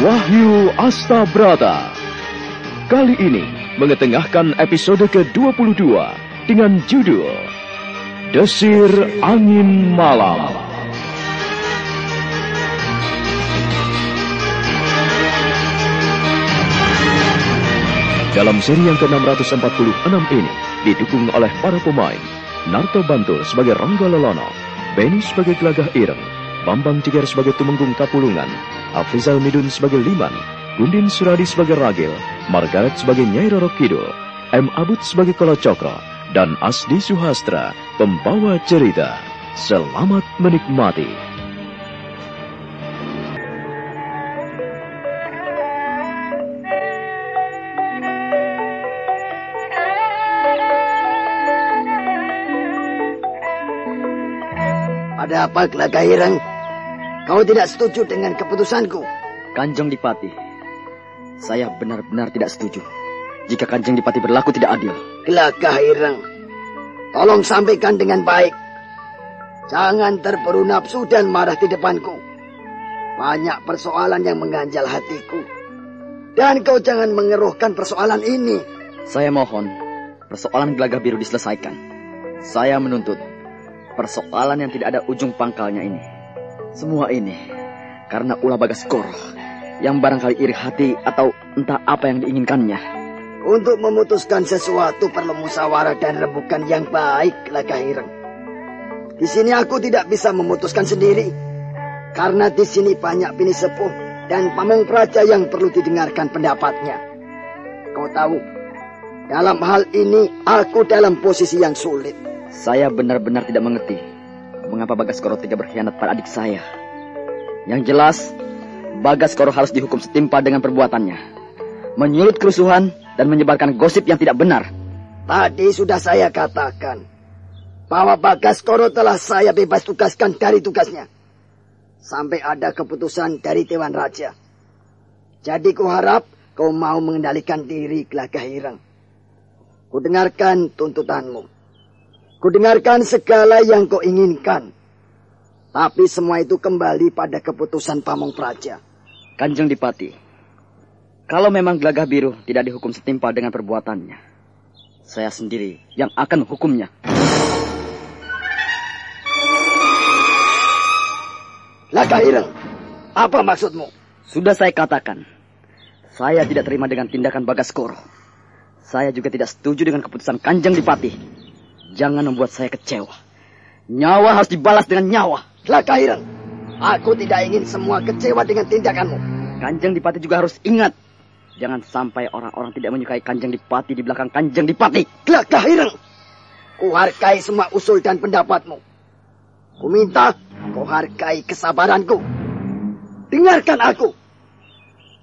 Wahyu Astabrata. Kali ini mengetengahkan episode ke-22 dengan judul Desir Angin Malam. Dalam seri yang ke-646 ini didukung oleh para pemain Narto Bantul sebagai Rangga Lelono, Beni sebagai Gelagah Ireng, Bambang Ciger sebagai Tumenggung Kapulungan, Afrizal Midun sebagai Liman, Gundin Suradi sebagai Ragil, Margaret sebagai Nyai Roro Kidul, M. Abud sebagai Kolo Cokro, dan Asdi Suhastra, pembawa cerita. Selamat menikmati. Ada apa, Gelagah Ireng? Kau tidak setuju dengan keputusanku? Kanjeng Dipati, saya benar-benar tidak setuju jika Kanjeng Dipati berlaku tidak adil. Gelagah Ireng, tolong sampaikan dengan baik. Jangan terperu nafsu dan marah di depanku. Banyak persoalan yang mengganjal hatiku. Dan kau jangan mengeruhkan persoalan ini. Saya mohon persoalan Gelagah Biru diselesaikan. Saya menuntut persoalan yang tidak ada ujung pangkalnya ini. Semua ini karena ulah Bagaskoro yang barangkali iri hati atau entah apa yang diinginkannya. Untuk memutuskan sesuatu perlu musyawarah dan rembukan yang baik, Gelagah Ireng. Di sini aku tidak bisa memutuskan sendiri, karena di sini banyak bini sepuh dan pamong praja yang perlu didengarkan pendapatnya. Kau tahu, dalam hal ini aku dalam posisi yang sulit. Saya benar-benar tidak mengerti mengapa Bagaskoro tidak berkhianat pada adik saya. Yang jelas, Bagaskoro harus dihukum setimpal dengan perbuatannya, menyulut kerusuhan dan menyebarkan gosip yang tidak benar. Tadi sudah saya katakan bahwa Bagaskoro telah saya bebas tugaskan dari tugasnya sampai ada keputusan dari Dewan Raja. Jadi kuharap kau mau mengendalikan diri, Gelagah Ireng. Kudengarkan tuntutanmu. Kudengarkan segala yang kau inginkan. Tapi semua itu kembali pada keputusan Pamong Praja. Kanjeng Dipati, kalau memang Gelagah Biru tidak dihukum setimpal dengan perbuatannya, saya sendiri yang akan menghukumnya. Gelagah Ireng, apa maksudmu? Sudah saya katakan, saya tidak terima dengan tindakan Bagaskoro. Saya juga tidak setuju dengan keputusan Kanjeng Dipati. Jangan membuat saya kecewa. Nyawa harus dibalas dengan nyawa. Gelagah Ireng, aku tidak ingin semua kecewa dengan tindakanmu. Kanjeng Dipati juga harus ingat, jangan sampai orang-orang tidak menyukai Kanjeng Dipati di belakang Kanjeng Dipati. Gelagah Ireng, kuhargai semua usul dan pendapatmu. Ku minta kau hargai kesabaranku. Dengarkan aku.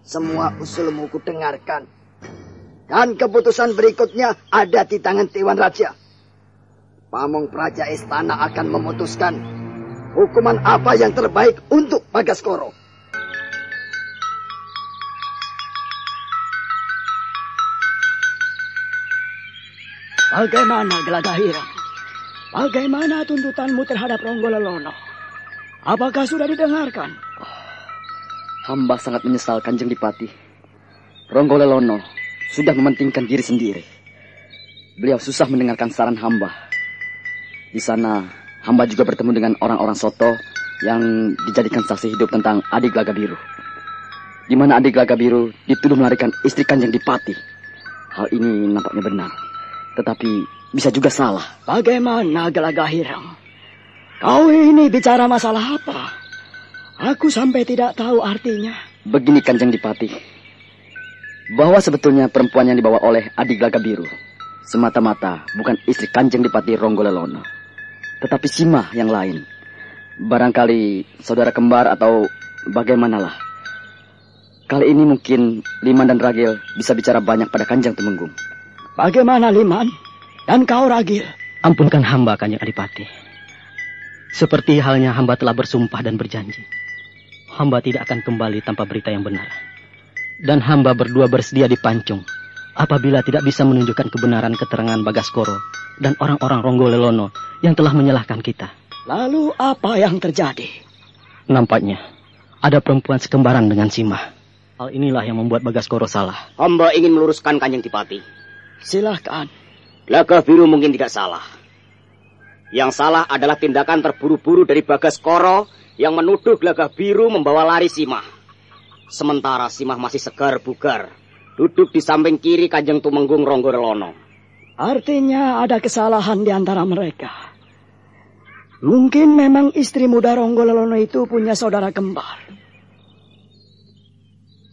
Semua usulmu ku dengarkan. Dan keputusan berikutnya ada di tangan Dewan Raja. Pamong Praja Istana akan memutuskan hukuman apa yang terbaik untuk Bagaskoro. Bagaimana, Gelagah Ireng? Bagaimana tuntutanmu terhadap Ronggo Lelono? Apakah sudah didengarkan? Hamba sangat menyesal, Kanjeng Dipati. Ronggo Lelono sudah mementingkan diri sendiri. Beliau susah mendengarkan saran hamba. Di sana, hamba juga bertemu dengan orang-orang soto yang dijadikan saksi hidup tentang adik Gelagah Biru. Di mana adik Gelagah Biru dituduh melarikan istri Kanjeng Dipati. Hal ini nampaknya benar, tetapi bisa juga salah. Bagaimana, Gelagah Ireng? Kau ini bicara masalah apa? Aku sampai tidak tahu artinya. Begini, Kanjeng Dipati, bahwa sebetulnya perempuan yang dibawa oleh adik Gelagah Biru semata-mata bukan istri Kanjeng Dipati Ronggo Lelono, tetapi Sima yang lain. Barangkali saudara kembar atau bagaimanalah. Kali ini mungkin Liman dan Ragil bisa bicara banyak pada Kanjeng Tumenggung. Bagaimana, Liman? Dan kau, Ragil? Ampunkan hamba, Kanjeng Adipati. Seperti halnya hamba telah bersumpah dan berjanji, hamba tidak akan kembali tanpa berita yang benar. Dan hamba berdua bersedia dipancung apabila tidak bisa menunjukkan kebenaran keterangan Bagaskoro dan orang-orang Ronggo Lelono yang telah menyalahkan kita. Lalu apa yang terjadi? Nampaknya ada perempuan sekembaran dengan Sima Hal inilah yang membuat Bagaskoro salah. Hamba ingin meluruskan Kanjeng Dipati. Silahkan. Gelagah Biru mungkin tidak salah. Yang salah adalah tindakan terburu-buru dari Bagaskoro yang menuduh Gelagah Biru membawa lari Simah. Sementara Simah masih segar bugar, duduk di samping kiri Kanjeng Tumenggung Ronggolarono. Artinya ada kesalahan di antara mereka. Mungkin memang istri muda Ronggolarono itu punya saudara kembar.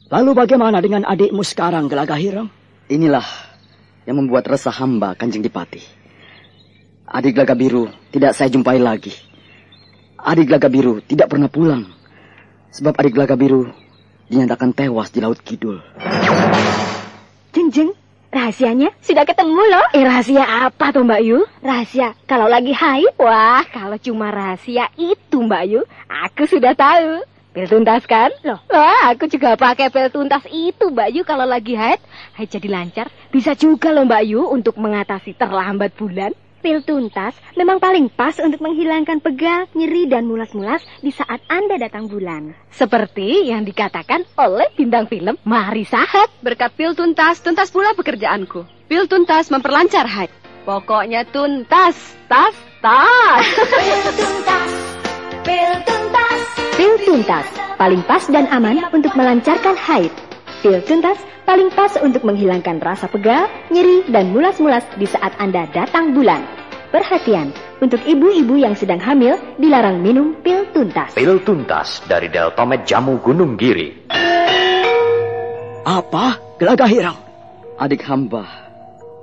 Lalu bagaimana dengan adikmu sekarang, Gelagah Hireng? Inilah yang membuat resah hamba, Kanjeng Dipati. Adik Gelagah Biru tidak saya jumpai lagi. Adik Gelagah Biru tidak pernah pulang. Sebab adik Gelagah Biru dinyatakan tewas di Laut Kidul. Jeng, rahasianya sudah ketemu loh. Rahasia apa tuh Mbak Yu? Rahasia kalau lagi haid. Wah, kalau cuma rahasia itu Mbak Yu, aku sudah tahu. Pil tuntas kan? Loh, aku juga pakai pil tuntas itu Mbak Yu kalau lagi haid. Haid jadi lancar. Bisa juga loh Mbak Yu untuk mengatasi terlambat bulan. Pil tuntas memang paling pas untuk menghilangkan pegal, nyeri, dan mulas-mulas di saat Anda datang bulan. Seperti yang dikatakan oleh bintang film Marissa Haque. Berkat pil tuntas, tuntas pula pekerjaanku. Pil tuntas memperlancar haid. Pokoknya tuntas, tas. Pil tuntas, pil tuntas. Pil tuntas, paling pas dan aman untuk melancarkan haid. Pil tuntas paling pas untuk menghilangkan rasa pegal, nyeri, dan mulas-mulas di saat Anda datang bulan. Perhatian, untuk ibu-ibu yang sedang hamil, dilarang minum pil tuntas. Pil tuntas dari Deltomed Jamu Gunung Giri. Apa, Gelagah Hireng? Adik hamba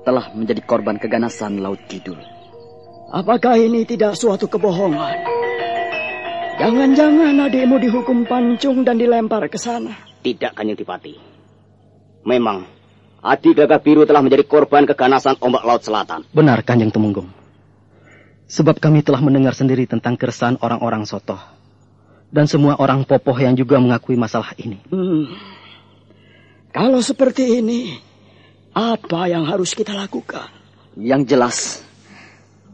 telah menjadi korban keganasan Laut Kidul. Apakah ini tidak suatu kebohongan? Jangan-jangan adikmu dihukum pancung dan dilempar ke sana. Tidak, Kanjeng Dipati. Memang, adik Gelagah Biru telah menjadi korban keganasan ombak Laut Selatan. Benar, Kanjeng Tumenggung. Sebab kami telah mendengar sendiri tentang keresahan orang-orang Sotoh. Dan semua orang Popoh yang juga mengakui masalah ini. Kalau seperti ini, apa yang harus kita lakukan? Yang jelas,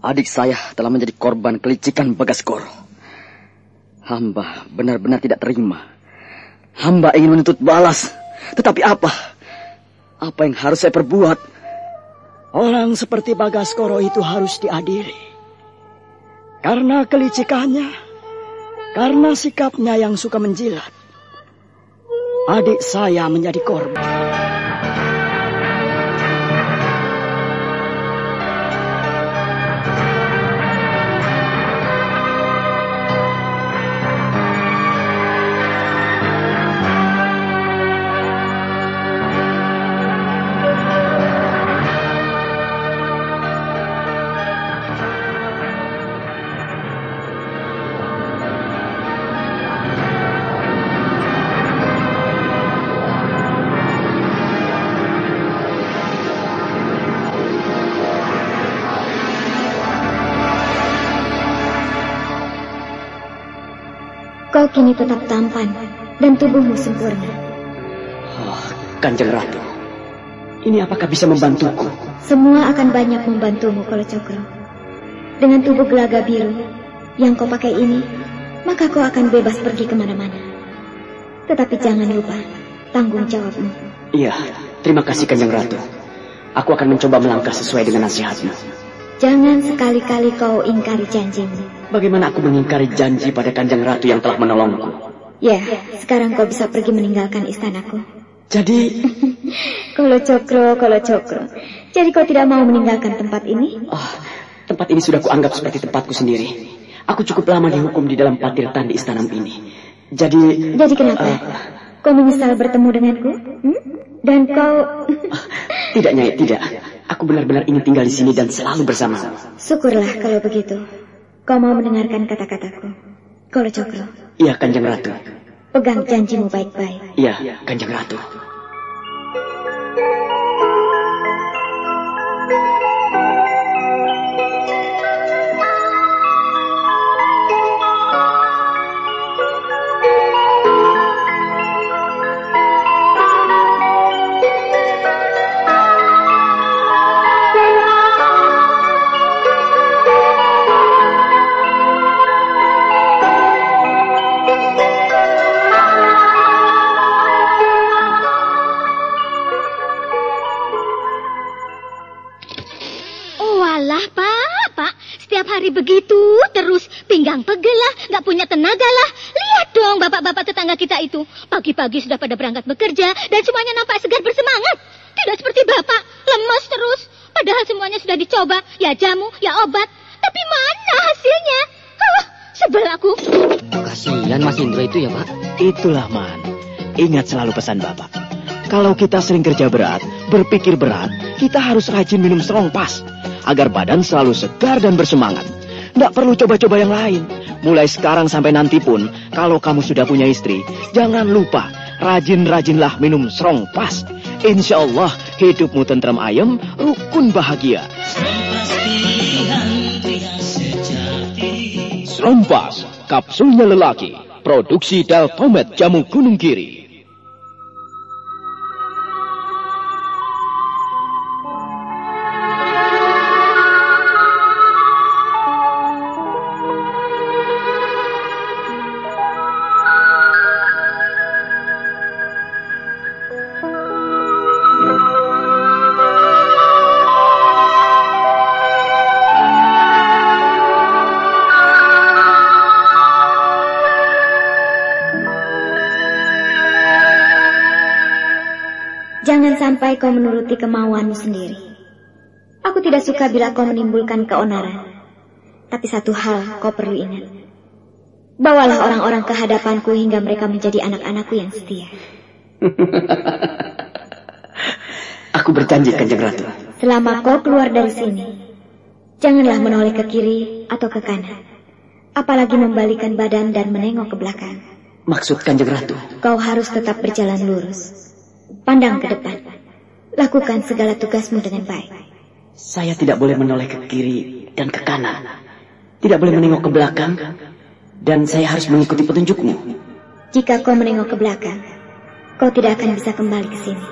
adik saya telah menjadi korban kelicikan Bagaskoro. Hamba benar-benar tidak terima. Hamba ingin menuntut balas. Tetapi apa? Apa yang harus saya perbuat? Orang seperti Bagaskoro itu harus diadili. Karena kelicikannya, karena sikapnya yang suka menjilat. Adik saya menjadi korban. Kau kini tetap tampan dan tubuhmu sempurna. Kanjeng Ratu, ini apakah bisa membantuku? Semua akan banyak membantumu kalau Cokro. Dengan tubuh Gelagah Biru yang kau pakai ini, maka kau akan bebas pergi kemana-mana. Tetapi jangan lupa tanggung jawabmu. Iya, terima kasih Kanjeng Ratu. Aku akan mencoba melangkah sesuai dengan nasihatmu. Jangan sekali-kali kau ingkari janjimu. Bagaimana aku mengingkari janji pada Kanjeng Ratu yang telah menolongku? Ya, sekarang kau bisa pergi meninggalkan istanaku. Jadi... Kalau Cokro. Jadi kau tidak mau meninggalkan tempat ini? Tempat ini sudah kuanggap seperti tempatku sendiri. Aku cukup lama dihukum di dalam patirtan di istana ini. Jadi kenapa? Kau menyesal bertemu denganku? Dan kau... Tidak, Nyai, tidak. Aku benar-benar ingin tinggal di sini dan selalu bersama. Syukurlah kalau begitu. Kau mau mendengarkan kata-kataku. Kalau Cokro. Iya, Kanjeng Ratu. Pegang janjimu baik-baik. Iya, Kanjeng Ratu. begitu terus, pinggang pegel lah, nggak punya tenaga lah. Lihat dong bapak-bapak tetangga kita itu. Pagi-pagi sudah pada berangkat bekerja dan semuanya nampak segar bersemangat. Tidak seperti bapak, lemas terus. Padahal semuanya sudah dicoba, ya jamu, ya obat. Tapi mana hasilnya? Sebel aku. Kasihan Mas Indro itu ya, Pak. Itulah, Man. Ingat selalu pesan Bapak. Kalau kita sering kerja berat, berpikir berat, kita harus rajin minum strong pass agar badan selalu segar dan bersemangat. Nggak perlu coba-coba yang lain. Mulai sekarang sampai nanti pun, kalau kamu sudah punya istri, jangan lupa rajin-rajinlah minum strong pass. Insya Allah hidupmu tentram ayem, rukun bahagia. Strong pass, kapsulnya lelaki, produksi Deltomed Jamu Gunung Kiri. Jangan sampai kau menuruti kemauanmu sendiri. Aku tidak suka bila kau menimbulkan keonaran. Tapi satu hal kau perlu ingat. Bawalah orang-orang ke hadapanku hingga mereka menjadi anak-anakku yang setia. Aku berjanji, Kanjeng Ratu. Selama kau keluar dari sini, janganlah menoleh ke kiri atau ke kanan. Apalagi membalikan badan dan menengok ke belakang. Maksud Kanjeng Ratu? Kau harus tetap berjalan lurus. Pandang ke depan. Lakukan segala tugasmu dengan baik. Saya tidak boleh menoleh ke kiri dan ke kanan. Tidak boleh menengok ke belakang. Dan saya harus mengikuti petunjukmu. Jika kau menengok ke belakang, kau tidak akan bisa kembali ke sini.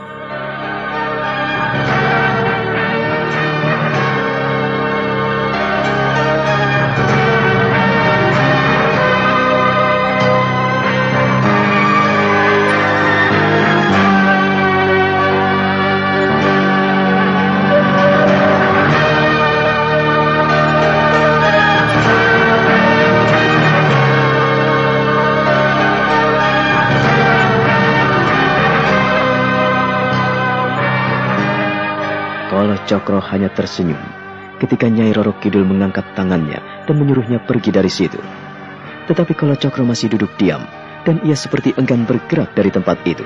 Cokro hanya tersenyum ketika Nyai Roro Kidul mengangkat tangannya dan menyuruhnya pergi dari situ. Tetapi Kolo Cokro masih duduk diam dan ia seperti enggan bergerak dari tempat itu.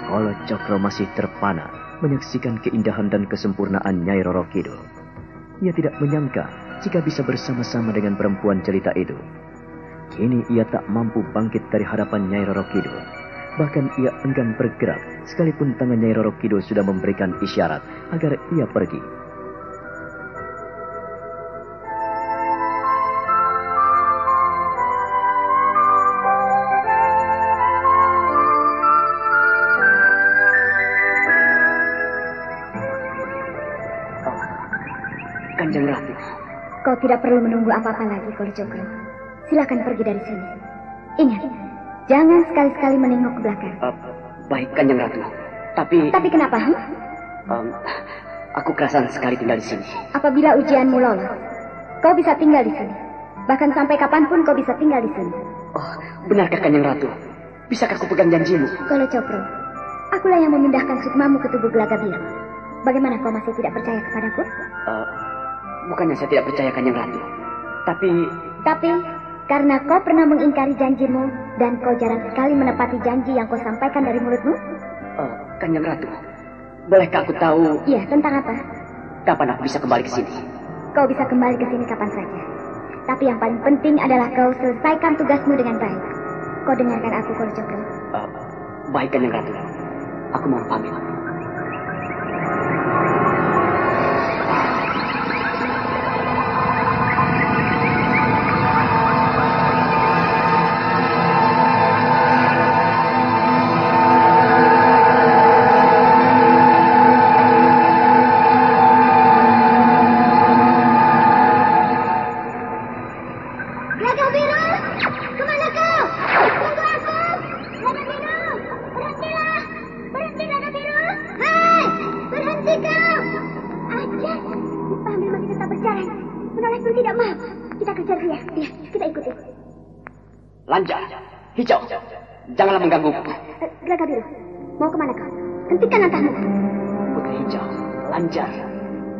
Kolo Cokro masih terpana menyaksikan keindahan dan kesempurnaan Nyai Roro Kidul. Ia tidak menyangka jika bisa bersama-sama dengan perempuan jelita itu. Kini ia tak mampu bangkit dari hadapan Nyai Roro Kidul. Bahkan ia enggan bergerak, sekalipun tangan Nyai Roro Kidul sudah memberikan isyarat agar ia pergi. Kanjeng Ratu. Kau tidak perlu menunggu apa-apa lagi, Kolo Cokro. Silakan pergi dari sini. Ingat, jangan sekali-sekali menengok ke belakang. Baik, Kanjeng Ratu. Tapi kenapa? Aku kerasan sekali tinggal di sini. Apabila ujianmu lolos, kau bisa tinggal di sini. Bahkan sampai kapanpun kau bisa tinggal di sini. Oh, benarkah Kanjeng Ratu? Bisakah aku pegang janjimu? Kolo Cokro, akulah yang memindahkan sukmamu ke tubuh Gelaga Biru. Bagaimana kau masih tidak percaya kepadaku? Bukannya saya tidak percaya, Kanjeng Ratu. Tapi karena kau pernah mengingkari janjimu dan kau jarang sekali menepati janji yang kau sampaikan dari mulutmu? Kanjeng Ratu, bolehkah aku tahu? Iya, tentang apa? Kapan aku bisa kembali ke sini? Kau bisa kembali ke sini kapan saja. Tapi yang paling penting adalah kau selesaikan tugasmu dengan baik. Kau dengarkan aku, Kolo Cokro. Baik, Kanjeng Ratu. Aku mohon pamit. Lanjar, Hijau, janganlah menggangguku. Gelagah Biru, mau kemana kau? Hentikan langkahmu. Putri Hijau, Lanjar,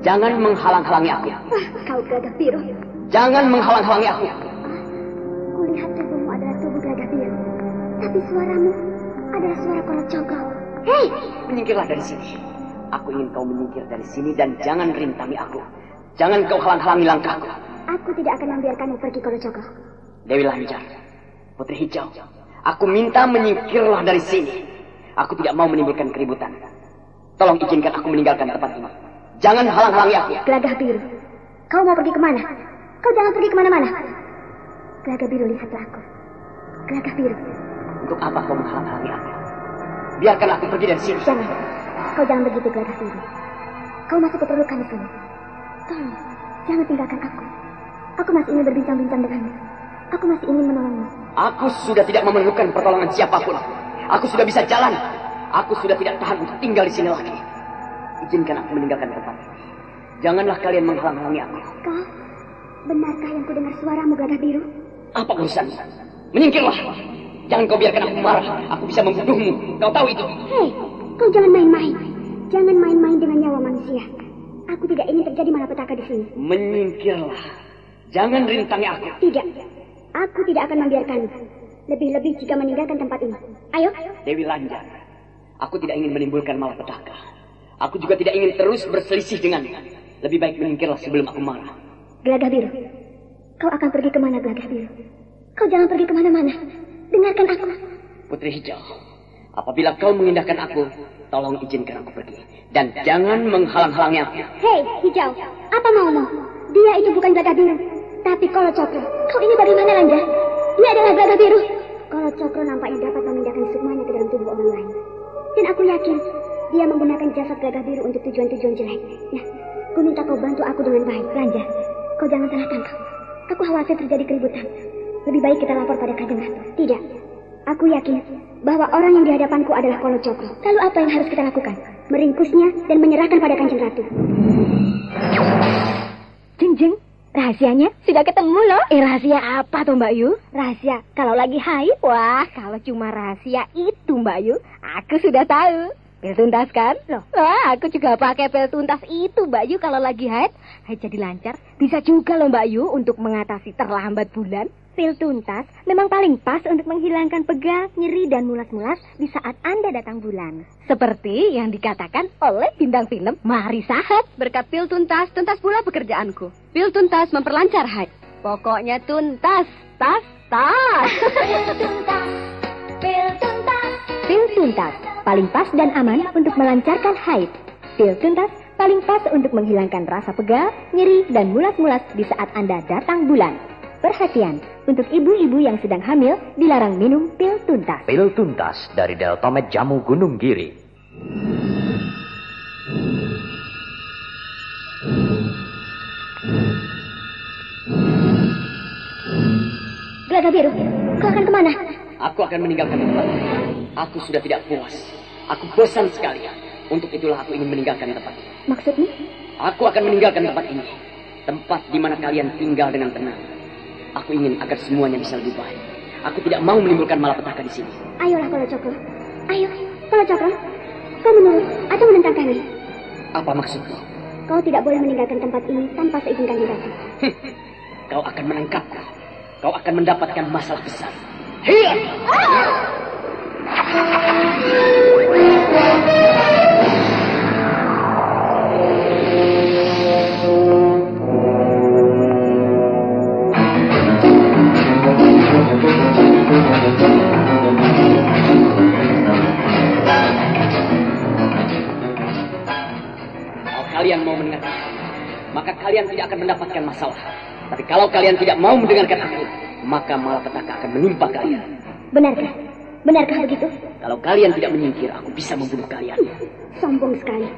jangan menghalang-halangi aku. Wah, kau Gelagah Biru. Jangan menghalang-halangi aku. Kulihat tubuhmu adalah tubuh Gelagah Biru, tapi suaramu adalah suara Kolot Cokro. Hei, menyingkirlah dari sini. Aku ingin kau menyingkir dari sini dan jangan rintangi aku. Jangan kau halang-halangi langkahku. Aku tidak akan membiarkanmu pergi, Kolot Cokro. Dewi Lanjar, Putri Hijau, aku minta menyingkirlah dari sini. Aku tidak mau menimbulkan keributan. Tolong izinkan aku meninggalkan tempat ini. Jangan halang-halangi aku. Gelagah Biru, kau mau pergi kemana? Kau jangan pergi kemana-mana. Gelagah Biru, lihatlah aku. Gelagah Biru. Untuk apa kau menghalang-halangi aku? Biarkan aku pergi dari sini. Jangan. Kau jangan begitu, Gelagah Biru. Kau masih kuperlukan di sini. Tolong, jangan tinggalkan aku. Aku masih ingin berbincang-bincang denganmu. Aku masih ingin menolongmu. Aku sudah tidak memerlukan pertolongan siapapun. Aku sudah bisa jalan. Aku sudah tidak tahan untuk tinggal di sini lagi. Izinkan aku meninggalkan tempat ini. Janganlah kalian menghalang-halangi aku. Kau, benarkah yang kudengar suaramu, Gelagah Biru? Apa urusan? Menyingkirlah. Jangan kau biarkan aku marah. Aku bisa membunuhmu. Kau tahu itu. Hei, kau jangan main-main. Jangan main-main dengan nyawa manusia. Aku tidak ingin terjadi malapetaka di sini. Menyingkirlah. Jangan rintangi aku. Tidak. Aku tidak akan membiarkanmu. Lebih-lebih jika meninggalkan tempat ini. Ayo. Dewi Lanjar, aku tidak ingin menimbulkan malapetaka. Aku juga tidak ingin terus berselisih dengannya. Lebih baik menyingkirlah sebelum aku marah. Gelagah Biru, kau akan pergi kemana, Gelagah Biru? Kau jangan pergi kemana-mana. Dengarkan aku. Putri Hijau, apabila kau mengindahkan aku, tolong izinkan aku pergi. Dan jangan menghalang-halangi aku. Hei, Hijau, apa maumu? Dia itu bukan Gelagah Biru, tapi Kolot Cokro. Kau ini bagaimana, Lanjar? Dia adalah Gelagah Biru. Kolot Cokro nampaknya dapat memindahkan semuanya ke dalam tubuh orang lain. Dan aku yakin dia menggunakan jasad Gelagah Biru untuk tujuan-tujuan jelek. Nah, ku minta kau bantu aku dengan baik, Lanjar. Kau jangan salah tangkap. Aku khawatir terjadi keributan. Lebih baik kita lapor pada Kanjeng Ratu. Tidak. Aku yakin bahwa orang yang di hadapanku adalah Kolot Cokro. Lalu apa yang harus kita lakukan? Meringkusnya dan menyerahkan pada Kanjeng Ratu. Jeng, rahasianya sudah ketemu loh. Rahasia apa tuh Mbak Yu? Rahasia kalau lagi haid. Wah, kalau cuma rahasia itu Mbak Yu, aku sudah tahu. Pil tuntas kan? Loh, wah, aku juga pakai pil tuntas itu Mbak Yu kalau lagi haid. Haid jadi lancar. Bisa juga loh Mbak Yu untuk mengatasi terlambat bulan. Pil tuntas memang paling pas untuk menghilangkan pegal, nyeri, dan mulas-mulas di saat Anda datang bulan. Seperti yang dikatakan oleh bintang film Mari Sahat. Berkat pil tuntas, tuntas pula pekerjaanku. Pil tuntas memperlancar haid. Pokoknya tuntas, tas. Pil tuntas, pil tuntas. Pil tuntas paling pas dan aman untuk melancarkan haid. Pil tuntas paling pas untuk menghilangkan rasa pegal, nyeri, dan mulas-mulas di saat Anda datang bulan. Perhatian, untuk ibu-ibu yang sedang hamil dilarang minum pil tuntas. Pil tuntas dari Deltomed Jamu Gunung Giri. Gelagah Biru, kau akan kemana? Aku akan meninggalkan tempat ini. Aku sudah tidak puas. Aku bosan sekali. Untuk itulah aku ingin meninggalkan tempat ini. Maksudnya? Aku akan meninggalkan tempat ini. Tempat di mana kalian tinggal dengan tenang. Aku ingin agar semuanya bisa lebih baik. Aku tidak mau menimbulkan malapetaka di sini. Ayolah Kolot Cokro. Ayo, Kolot Cokro. Kau menurut atau menentang kami? Apa maksudmu? Kau tidak boleh meninggalkan tempat ini tanpa seizin Kanjeng Ratu. Kau akan menangkapku. Kau akan mendapatkan masalah besar. Hiya! Kalian mau mendengarkan, maka kalian tidak akan mendapatkan masalah. Tapi kalau kalian tidak mau mendengarkan aku, maka malapetaka akan menimpa kalian. Benarkah? Benarkah begitu? Kalau kalian tidak menyingkir, aku bisa membunuh kalian. Sombong sekali.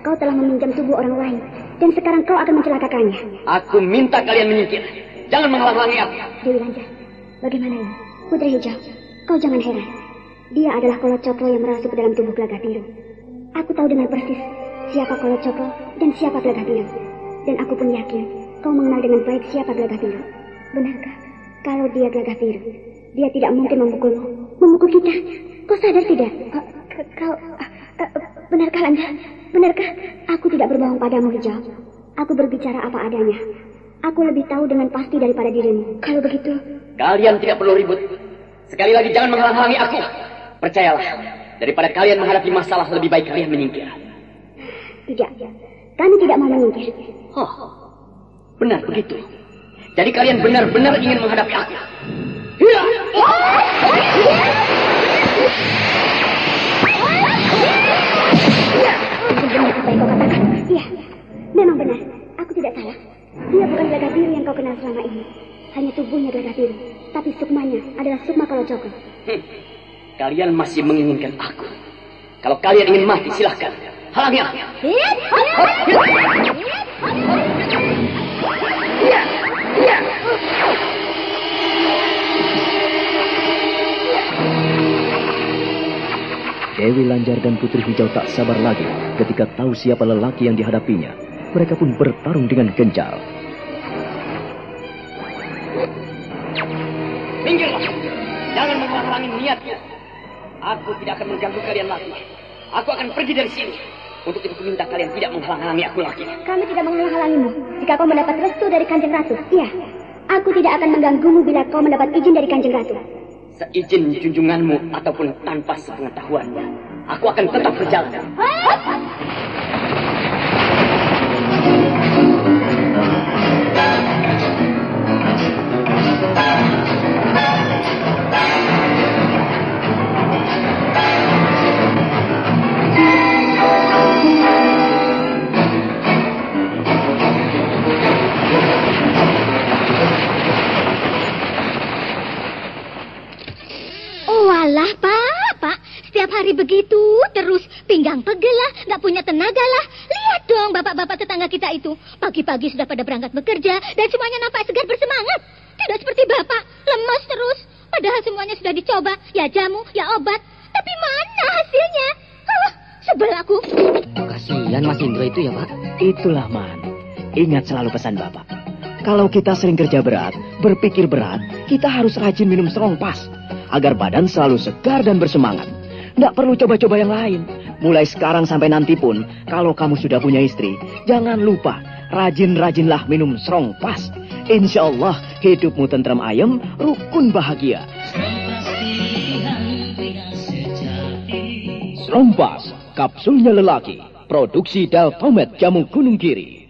Kau telah meminjam tubuh orang lain, dan sekarang kau akan mencelakakannya. Aku minta kalian menyingkir. Jangan menghalang-halangi aku. Dewi Lanjar, bagaimana ini? Putri Hijau, kau jangan heran. Dia adalah Kolot Cokro yang merasuk ke dalam tubuh Gelagah Biru. Aku tahu dengan persis siapa Kolot Cokro dan siapa Gelagah Biru. Dan aku pun yakin kau mengenal dengan baik siapa Gelagah Biru. Benarkah kalau dia Gelagah Biru? Dia tidak mungkin memukul kita. Kau sadar tidak? Benarkah Lanja? Benarkah? Aku tidak berbohong padamu, Hijau. Aku berbicara apa adanya. Aku lebih tahu dengan pasti daripada dirimu. Kalau begitu... Kalian tidak perlu ribut. Sekali lagi jangan menghalang-halangi aku. Percayalah, daripada kalian menghadapi masalah, lebih baik kalian menyingkir. Tidak, kami tidak mau menyingkir. Oh, benar begitu. Jadi kalian benar-benar ingin menghadapi aku. Benar apa yang kau katakan? Iya, memang benar. Aku tidak salah. Dia bukan Gagah Biru yang kau kenal selama ini. Hanya tubuhnya Gagah Biru, tapi sukmanya adalah sukma Kalacakra. Kalian masih menginginkan aku. Kalau kalian ingin mati, silahkan. Halangi aku. Dewi Lanjar dan Putri Hijau tak sabar lagi ketika tahu siapa lelaki yang dihadapinya. Mereka pun bertarung dengan gencar. Minggirlah. Jangan menghalangi niatnya. Aku tidak akan mengganggu kalian lagi. Aku akan pergi dari sini. Untuk itu minta kalian tidak menghalang-halangi aku lagi. Kami tidak menghalang-halangimu. Jika kau mendapat restu dari Kanjeng Ratu, iya. Aku tidak akan mengganggumu bila kau mendapat izin dari Kanjeng Ratu. Seizin junjunganmu ataupun tanpa sepengetahuannya, aku akan tetap berjalan. Walah, Pak. Setiap hari begitu terus, pinggang pegel lah, nggak punya tenaga lah. Lihat dong bapak-bapak tetangga kita itu. Pagi-pagi sudah pada berangkat bekerja dan semuanya nampak segar bersemangat. Tidak seperti bapak, lemas terus. Padahal semuanya sudah dicoba, ya jamu, ya obat. Tapi mana hasilnya? Sebel aku. Kasihan Mas Indro itu ya, Pak. Itulah, Man. Ingat selalu pesan Bapak. Kalau kita sering kerja berat, berpikir berat, kita harus rajin minum strong pass. Agar badan selalu segar dan bersemangat. Nggak perlu coba-coba yang lain. Mulai sekarang sampai nanti pun, kalau kamu sudah punya istri, jangan lupa, rajin-rajinlah minum strong pass. Insya Allah, hidupmu tentram ayem, rukun bahagia. Strong pass, kapsulnya lelaki. Produksi Deltomet Jamu Gunung Kiri.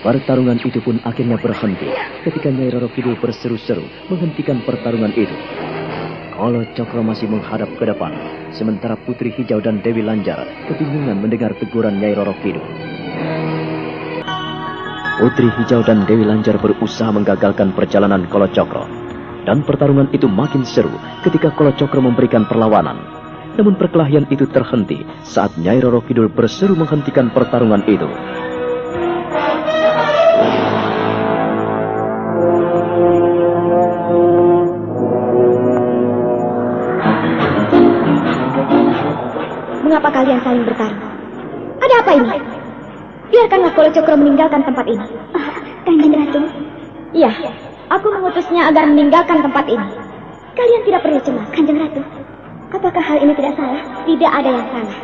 Pertarungan itu pun akhirnya berhenti ketika Nyai Roro Kidul berseru-seru menghentikan pertarungan itu. Kalacakra masih menghadap ke depan, sementara Putri Hijau dan Dewi Lanjar kebingungan mendengar teguran Nyai Roro Kidul. Putri Hijau dan Dewi Lanjar berusaha menggagalkan perjalanan Kalacakra, dan pertarungan itu makin seru ketika Kalacakra memberikan perlawanan. Namun perkelahian itu terhenti saat Nyai Roro Kidul berseru menghentikan pertarungan itu. Mengapa kalian saling bertarung? Ada apa ini? Biarkanlah Kalacakra meninggalkan tempat ini. Kanjeng Ratu? Iya, aku mengutusnya agar meninggalkan tempat ini. Kalian tidak perlu cemas, Kanjeng Ratu. Apakah hal ini tidak salah? Tidak ada yang salah.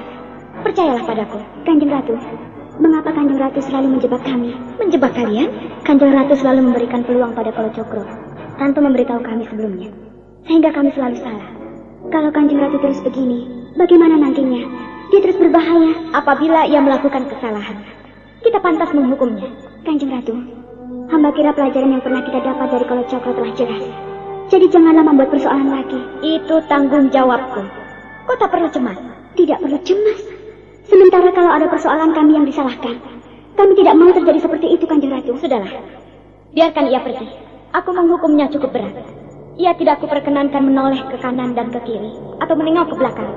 Percayalah padaku, Kanjeng Ratu. Mengapa Kanjeng Ratu selalu menjebak kami? Menjebak kalian? Kanjeng Ratu selalu memberikan peluang pada Kalacakra tanpa memberitahu kami sebelumnya, sehingga kami selalu salah. Kalau Kanjeng Ratu terus begini, bagaimana nantinya? Dia terus berbahaya apabila ia melakukan kesalahan. Kita pantas menghukumnya. Kanjeng Ratu, hamba kira pelajaran yang pernah kita dapat dari Kalacakra telah jelas. Jadi janganlah membuat persoalan lagi. Itu tanggung jawabku. Kau tak perlu cemas. Tidak perlu cemas. Sementara kalau ada persoalan kami yang disalahkan, Kami tidak mau terjadi seperti itu, Kanjeng Ratu. Sudahlah, biarkan ia pergi. Aku menghukumnya cukup berat. Ia tidak aku perkenankan menoleh ke kanan dan ke kiri, atau menengok ke belakang.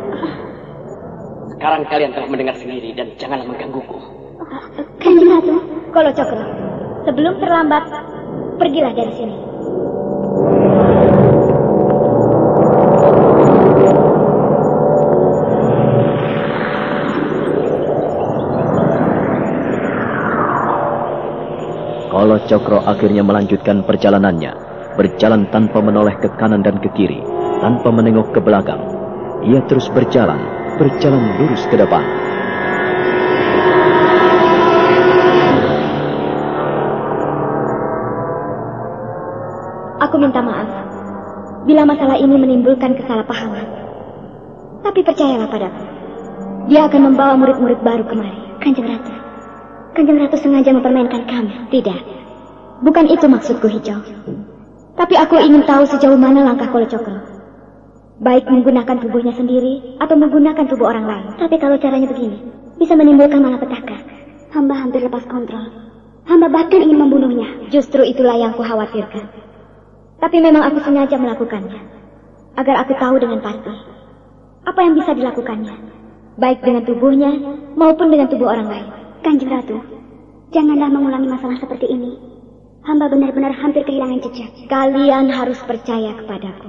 Sekarang kalian telah mendengar sendiri dan janganlah menggangguku. Kanjeng Ratu, Kalacakra, sebelum terlambat, pergilah dari sini. Kalacakra akhirnya melanjutkan perjalanannya, berjalan tanpa menoleh ke kanan dan ke kiri, tanpa menengok ke belakang. Ia terus berjalan lurus ke depan. Aku minta maaf bila masalah ini menimbulkan kesalahpahaman. Tapi percayalah padaku, dia akan membawa murid-murid baru kemari. Kanjeng Ratu sengaja mempermainkan kami. Tidak, bukan itu maksudku, Hijau. Tapi aku ingin tahu sejauh mana langkah Kalacakra. Baik menggunakan tubuhnya sendiri atau menggunakan tubuh orang lain. Tapi kalau caranya begini, bisa menimbulkan malapetaka. Hamba hampir lepas kontrol. Hamba bahkan ingin membunuhnya. Justru itulah yang kukhawatirkan. Tapi memang aku sengaja melakukannya, agar aku tahu dengan pasti apa yang bisa dilakukannya, baik dengan tubuhnya maupun dengan tubuh orang lain. Kanjeng Ratu, janganlah mengulangi masalah seperti ini. Hamba benar-benar hampir kehilangan jejak. Kalian harus percaya kepadaku.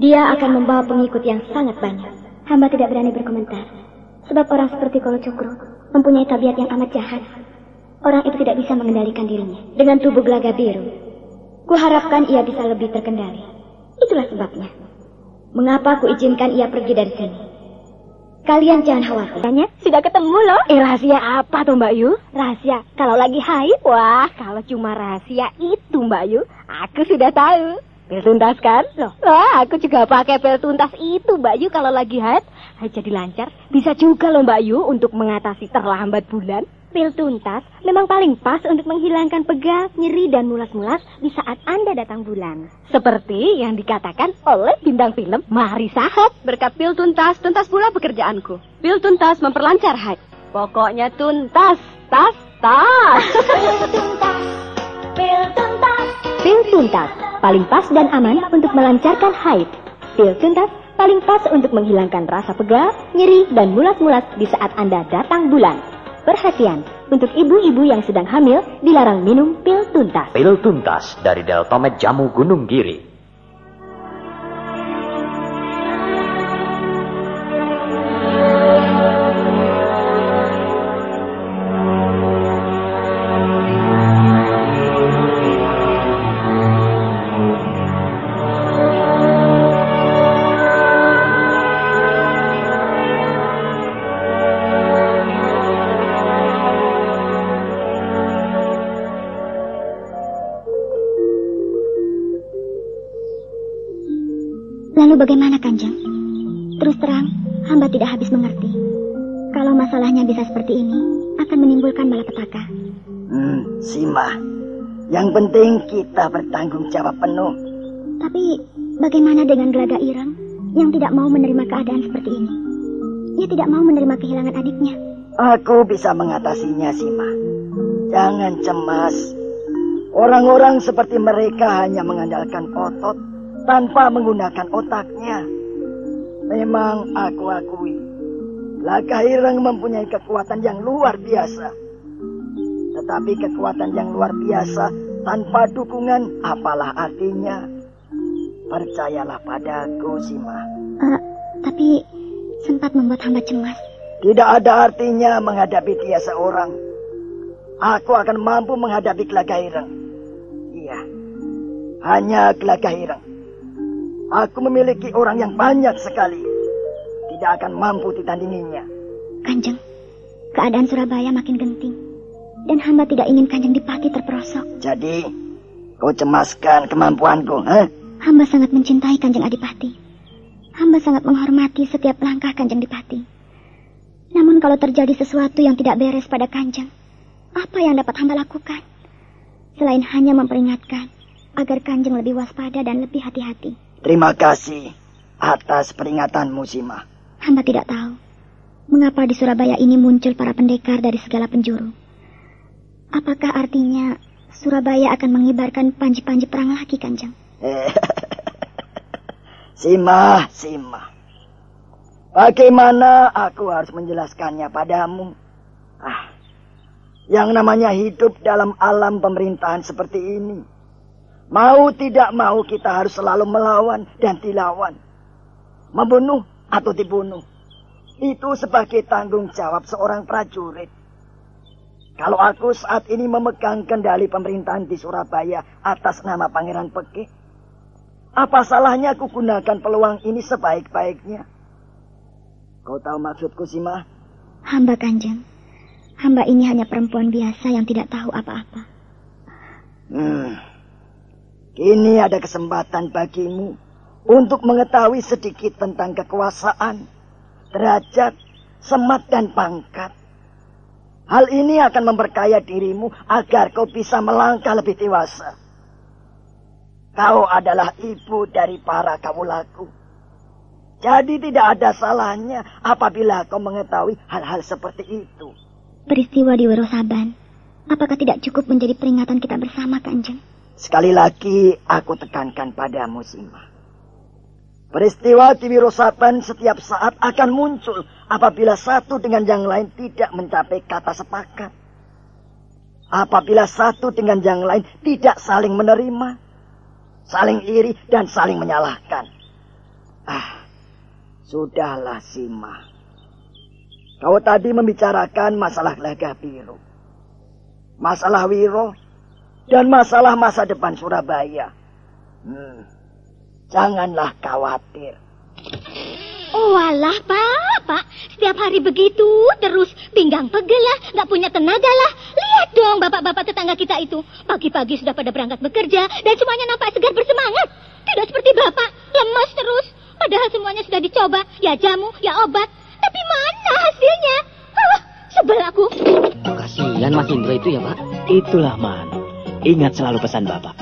Dia akan membawa pengikut yang sangat banyak. Hamba tidak berani berkomentar, sebab orang seperti Kalacakra mempunyai tabiat yang amat jahat. Orang itu tidak bisa mengendalikan dirinya. Dengan tubuh Gelaga Biru, kuharapkan ia bisa lebih terkendali. Itulah sebabnya mengapa kuizinkan ia pergi dari sini. Kalian jangan khawatir. Sudah ketemu loh. Rahasia apa tuh Mbak Yu? Rahasia kalau lagi haid. Wah, kalau cuma rahasia itu Mbak Yu, aku sudah tahu. Pil tuntas kan? Loh, aku juga pakai pil tuntas itu Mbak Yu kalau lagi haid. Jadi lancar. Bisa juga loh Mbak Yu untuk mengatasi terlambat bulan. Pil tuntas memang paling pas untuk menghilangkan pegal, nyeri, dan mulas-mulas di saat Anda datang bulan. Seperti yang dikatakan oleh bintang film Mari Sahat. Berkat pil tuntas, tuntas pula pekerjaanku. Pil tuntas memperlancar haid. Pokoknya tuntas, tas. Pil tuntas. Pil tuntas paling pas dan aman untuk melancarkan haid. Pil tuntas paling pas untuk menghilangkan rasa pegal, nyeri, dan mulas-mulas di saat Anda datang bulan. Perhatian, untuk ibu-ibu yang sedang hamil dilarang minum pil tuntas. Pil tuntas dari Deltomed Jamu Gunung Giri. Lalu bagaimana Kanjeng? Terus terang, hamba tidak habis mengerti. Kalau masalahnya bisa seperti ini, akan menimbulkan malapetaka. Sima, yang penting kita bertanggung jawab penuh. Tapi bagaimana dengan Gelaga Ireng yang tidak mau menerima keadaan seperti ini? Ia tidak mau menerima kehilangan adiknya. Aku bisa mengatasinya, Sima. Jangan cemas. Orang-orang seperti mereka hanya mengandalkan otot tanpa menggunakan otaknya. Memang aku akui, Gelaga Ireng mempunyai kekuatan yang luar biasa. Tetapi kekuatan yang luar biasa tanpa dukungan apalah artinya? Percayalah padaku, Sima. Tapi sempat membuat hamba cemas. Tidak ada artinya menghadapi dia seorang. Aku akan mampu menghadapi Gelaga Ireng. Iya, hanya Gelaga Ireng. Aku memiliki orang yang banyak sekali. Tidak akan mampu ditandinginya. Kanjeng, keadaan Surabaya makin genting. Dan hamba tidak ingin Kanjeng Dipati terperosok. Jadi, kau cemaskan kemampuanku, ha? Hamba sangat mencintai Kanjeng Adipati. Hamba sangat menghormati setiap langkah Kanjeng Dipati. Namun kalau terjadi sesuatu yang tidak beres pada Kanjeng, apa yang dapat hamba lakukan? Selain hanya memperingatkan agar Kanjeng lebih waspada dan lebih hati-hati. Terima kasih atas peringatanmu, Sima. Hamba tidak tahu mengapa di Surabaya ini muncul para pendekar dari segala penjuru. Apakah artinya Surabaya akan mengibarkan panji-panji perang lagi, Kanjeng? Simah. Bagaimana aku harus menjelaskannya padamu? Yang namanya hidup dalam alam pemerintahan seperti ini. Mau tidak mau kita harus selalu melawan dan dilawan. Membunuh atau dibunuh. Itu sebagai tanggung jawab seorang prajurit. Kalau aku saat ini memegang kendali pemerintahan di Surabaya atas nama Pangeran Peki, apa salahnya aku gunakan peluang ini sebaik-baiknya? Kau tahu maksudku, Simah? Hamba, Kanjeng. Hamba ini hanya perempuan biasa yang tidak tahu apa-apa. Kini ada kesempatan bagimu untuk mengetahui sedikit tentang kekuasaan, derajat, semat, dan pangkat. Hal ini akan memperkaya dirimu agar kau bisa melangkah lebih dewasa. Kau adalah ibu dari para kawulaku. Jadi tidak ada salahnya apabila kau mengetahui hal-hal seperti itu. Peristiwa di Wirosaban, apakah tidak cukup menjadi peringatan kita bersama, Kanjeng? Sekali lagi aku tekankan padamu, Simah. Peristiwa di Wirosaban setiap saat akan muncul apabila satu dengan yang lain tidak mencapai kata sepakat. Apabila satu dengan yang lain tidak saling menerima, saling iri dan saling menyalahkan. Sudahlah, Simah. Kau tadi membicarakan masalah Gelagah Biru, masalah Wiro, dan masalah masa depan Surabaya. Janganlah khawatir. Oh alah, Pak. Setiap hari begitu terus pinggang pegel lah, nggak punya tenaga lah. Lihat dong bapak-bapak tetangga kita itu. Pagi-pagi sudah pada berangkat bekerja dan semuanya nampak segar bersemangat. Tidak seperti Bapak, lemas terus. Padahal semuanya sudah dicoba, ya jamu, ya obat. Tapi mana hasilnya? Sebel aku. Kasihan Mas Indro itu ya, Pak. Itulah, Man. Ingat selalu pesan Bapak.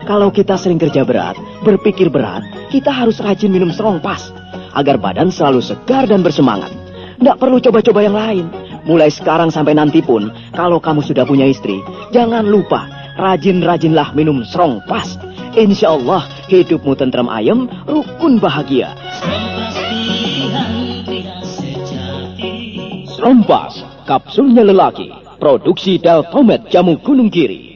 Kalau kita sering kerja berat, berpikir berat, kita harus rajin minum strong pas. Agar badan selalu segar dan bersemangat. Nggak perlu coba-coba yang lain. Mulai sekarang sampai nanti pun, kalau kamu sudah punya istri, jangan lupa, rajin-rajinlah minum strong pas. Insya Allah, hidupmu tentrem ayem, rukun bahagia. Strong pas, kapsulnya lelaki. Produksi Deltomed Jamu Gunung Kiri.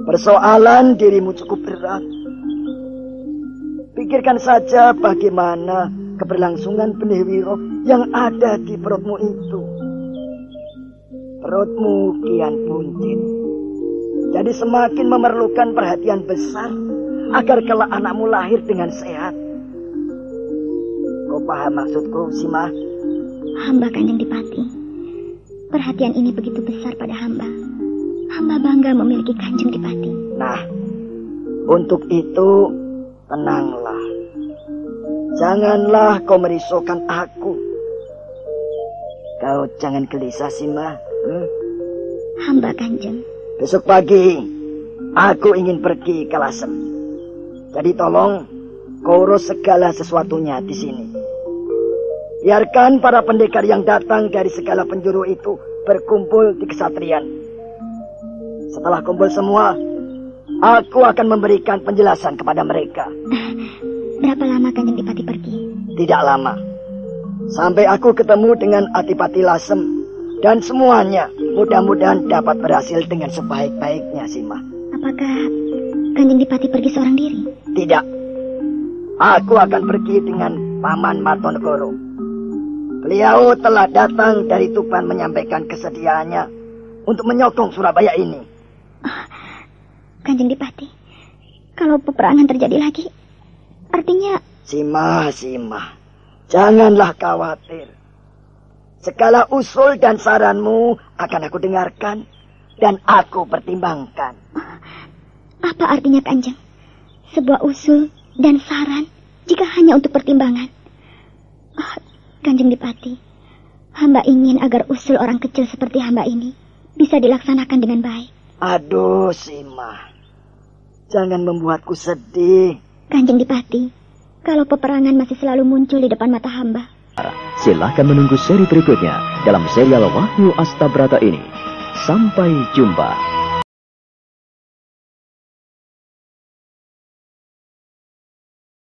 Persoalan dirimu cukup berat. Pikirkan saja bagaimana keberlangsungan benih Wiro yang ada di perutmu itu. Perutmu kian buncit. Jadi semakin memerlukan perhatian besar agar kelak anakmu lahir dengan sehat. Kau paham maksudku, Simah? Hamba Kanjeng Dipati. Perhatian ini begitu besar pada hamba. Hamba bangga memiliki Kanjeng Dipati. Nah, untuk itu tenanglah. Janganlah kau merisaukan aku. Kau jangan gelisah, Simah. Hamba Kanjeng. Besok pagi aku ingin pergi ke Lasem. Jadi tolong kau urus segala sesuatunya di sini. Biarkan para pendekar yang datang dari segala penjuru itu berkumpul di Kesatrian. Setelah kumpul semua, aku akan memberikan penjelasan kepada mereka. Berapa lama Kanjeng Dipati pergi? Tidak lama. Sampai aku ketemu dengan Adipati Lasem. Dan semuanya mudah-mudahan dapat berhasil dengan sebaik-baiknya, Simah. Apakah Kanjeng Dipati pergi seorang diri? Tidak. Aku akan pergi dengan Paman Martonegoro. Beliau telah datang dari Tuban menyampaikan kesediaannya untuk menyokong Surabaya ini. Kanjeng Dipati, kalau peperangan terjadi lagi, artinya... Simah, janganlah khawatir. Segala usul dan saranmu akan aku dengarkan dan aku pertimbangkan. Apa artinya, Kanjeng? Sebuah usul dan saran jika hanya untuk pertimbangan. Kanjeng Dipati, hamba ingin agar usul orang kecil seperti hamba ini bisa dilaksanakan dengan baik. Aduh, Sima. Jangan membuatku sedih. Kanjeng Dipati, kalau peperangan masih selalu muncul di depan mata hamba. Silahkan menunggu seri berikutnya dalam serial Wahyu Astabrata ini. Sampai jumpa.